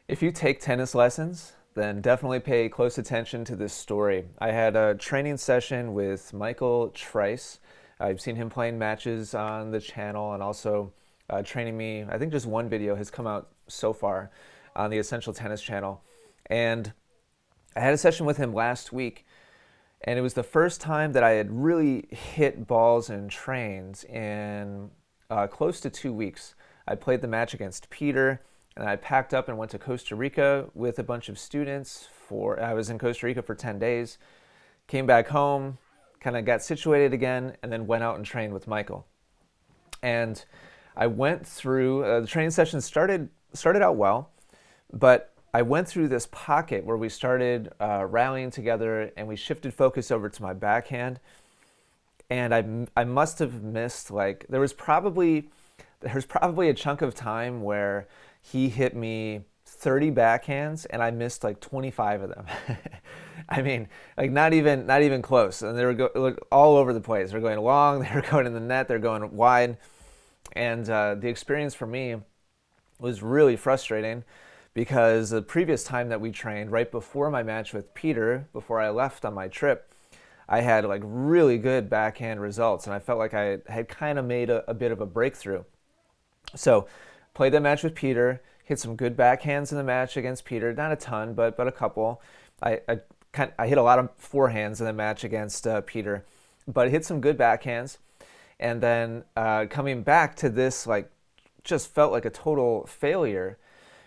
If you take tennis lessons, then definitely pay close attention to this story. I had a training session with Michael Trice. I've seen him playing matches on the channel and also training me. I think just one video has come out so far on the Essential Tennis channel. And I had a session with him last week, and it was the first time that I had really hit balls and trains in close to 2 weeks. I played the match against Peter, and I packed up and went to Costa Rica with a bunch of students. I was in Costa Rica for 10 days, came back home, kind of got situated again, and then went out and trained with Michael. And I went through the training session started out well, but I went through this pocket where we started rallying together, and we shifted focus over to my backhand. And I must have missed, like, there's probably a chunk of time where he hit me 30 backhands and I missed like 25 of them. I mean, like not even close. And they were all over the place. They're going long, they were going in the net, they're going wide. And the experience for me was really frustrating because the previous time that we trained, right before my match with Peter, before I left on my trip, I had like really good backhand results, and I felt like I had kind of made a bit of a breakthrough. So, played that match with Peter, hit some good backhands in the match against Peter, not a ton, but a couple. I hit a lot of forehands in the match against Peter, but hit some good backhands. And then coming back to this, like, just felt like a total failure.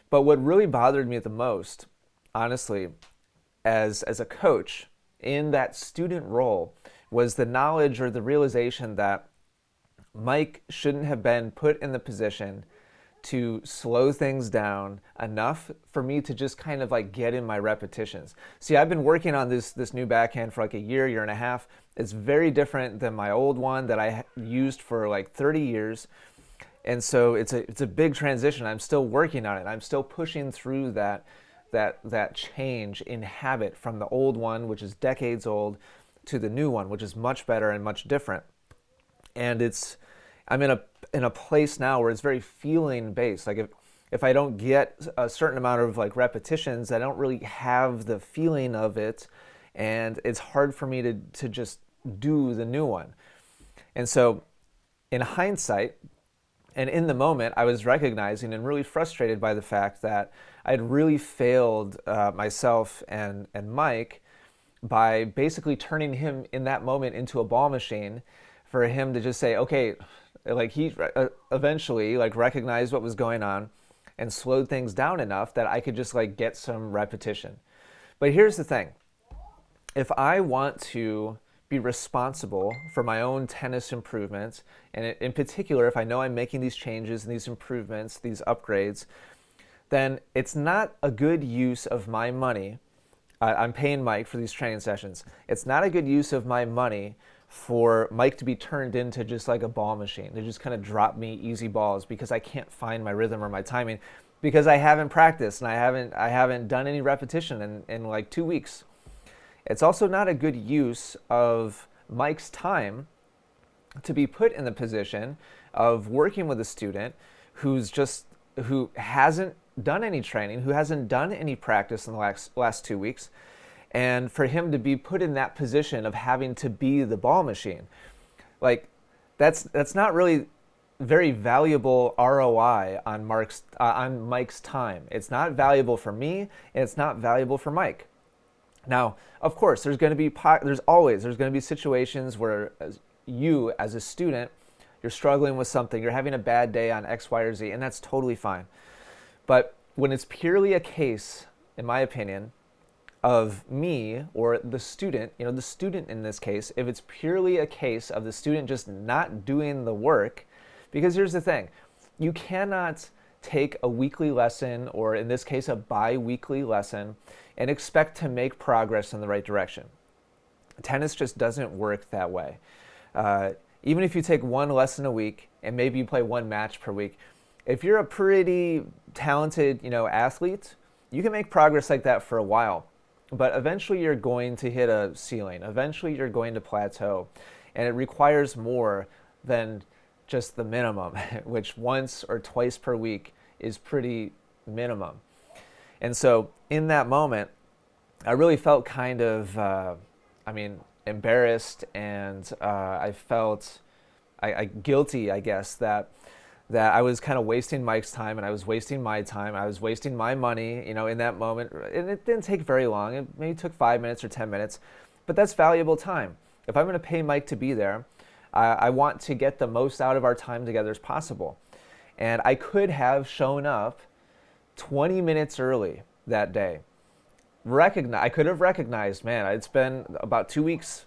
But what really bothered me the most, honestly, as a coach in that student role, was the knowledge or the realization that Mike shouldn't have been put in the position to slow things down enough for me to just kind of like get in my repetitions. See, I've been working on this new backhand for like a year and a half. It's very different than my old one that I used for like 30 years. And so it's a big transition. I'm still working on it. I'm still pushing through that change in habit from the old one, which is decades old, to the new one, which is much better and much different. And I'm in a place now where it's very feeling based. Like if I don't get a certain amount of like repetitions, I don't really have the feeling of it, and it's hard for me to just do the new one. And so in hindsight, and in the moment, I was recognizing and really frustrated by the fact that I had really failed myself and Mike by basically turning him in that moment into a ball machine, for him to just say, okay, like he eventually like recognized what was going on and slowed things down enough that I could just like get some repetition. But here's the thing. If I want to be responsible for my own tennis improvements, and in particular, if I know I'm making these changes and these improvements, these upgrades, then it's not a good use of my money. I'm paying Mike for these training sessions. It's not a good use of my money for Mike to be turned into just like a ball machine, to just kind of drop me easy balls because I can't find my rhythm or my timing, because I haven't practiced and I haven't done any repetition in like 2 weeks. It's also not a good use of Mike's time to be put in the position of working with a student who hasn't done any training, who hasn't done any practice in the last 2 weeks, and for him to be put in that position of having to be the ball machine. Like, that's not really very valuable ROI on Mike's time. It's not valuable for me, and it's not valuable for Mike. Now, of course, there's going to be situations where you, as a student, you're struggling with something, you're having a bad day on X, Y, or Z, and that's totally fine. But when it's purely a case, in my opinion, of me or the student, the student in this case, if it's purely a case of the student just not doing the work, because here's the thing, you cannot take a weekly lesson, or in this case, a bi-weekly lesson, and expect to make progress in the right direction. Tennis just doesn't work that way. Even if you take one lesson a week and maybe you play one match per week, if you're a pretty talented, athlete, you can make progress like that for a while. But eventually you're going to hit a ceiling. Eventually you're going to plateau. And it requires more than just the minimum, which once or twice per week is pretty minimum. And so in that moment, I really felt kind of, embarrassed, and I felt guilty, I guess, that I was kind of wasting Mike's time, and I was wasting my time. I was wasting my money, in that moment. And it didn't take very long. It maybe took 5 minutes or 10 minutes, but that's valuable time. If I'm going to pay Mike to be there, I want to get the most out of our time together as possible. And I could have shown up 20 minutes early that day. I could have recognized, man, it's been about 2 weeks,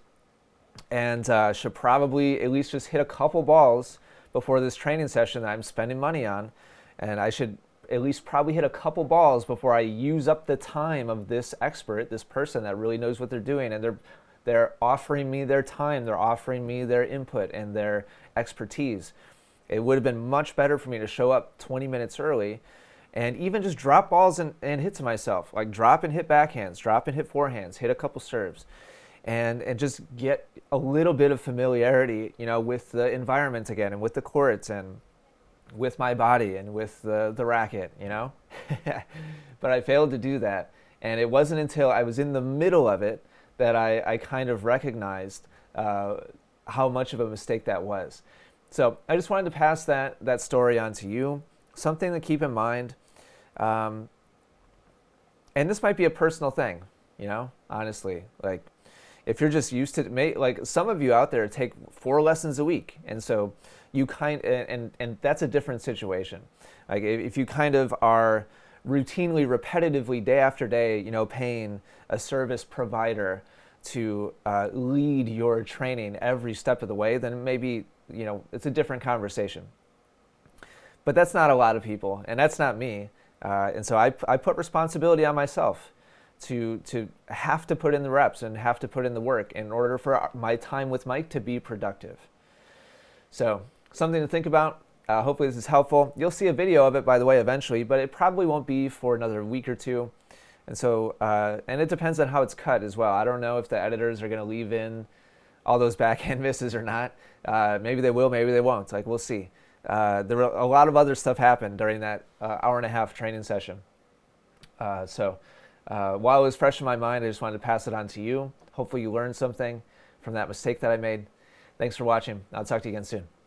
and should probably at least just hit a couple balls before this training session that I'm spending money on. And I should at least probably hit a couple balls before I use up the time of this expert, this person that really knows what they're doing. And they're offering me their time, they're offering me their input and their expertise. It would have been much better for me to show up 20 minutes early and even just drop balls and hit to myself, like drop and hit backhands, drop and hit forehands, hit a couple serves, and just get a little bit of familiarity, with the environment again, and with the courts, and with my body, and with the racket, But I failed to do that, and it wasn't until I was in the middle of it that I kind of recognized how much of a mistake that was. So I just wanted to pass that story on to you, something to keep in mind. And this might be a personal thing, honestly. Like, if you're just used to, like some of you out there take 4 lessons a week, and so you and that's a different situation. Like if you kind of are routinely, repetitively, day after day, paying a service provider to lead your training every step of the way, then maybe, it's a different conversation. But that's not a lot of people, and that's not me. And so I put responsibility on myself to have to put in the reps and have to put in the work in order for my time with Mike to be productive. So something to think about. Hopefully this is helpful. You'll see a video of it, by the way, eventually, but it probably won't be for another week or two. And so, and it depends on how it's cut as well. I don't know if the editors are going to leave in all those backhand misses or not. Maybe they will, maybe they won't. Like, we'll see. There were a lot of other stuff happened during that hour and a half training session. While it was fresh in my mind, I just wanted to pass it on to you. Hopefully you learned something from that mistake that I made. Thanks for watching. I'll talk to you again soon.